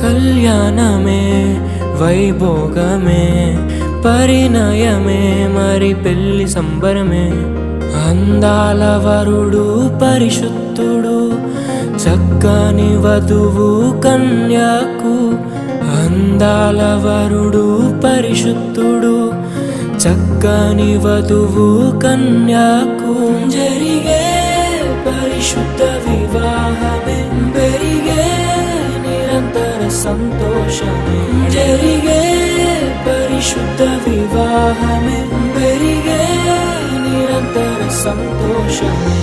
కళ్యాణమే వైభోగమే పరిణయమే మరి పెళ్లి సంబరమే. అందాల వరుడు పరిశుద్ధుడు చక్కని వధువు కన్యాకు. అందాల వరుడు పరిశుద్ధుడు చక్కని వధువు కన్యాకు. జరిగే పరిశుద్ధ వివాహమే పెరిగే నిరంతర సంతోషమే. జరిగే పరిశుద్ధ వివాహమే పెరిగే నిరంతర సంతోషమే.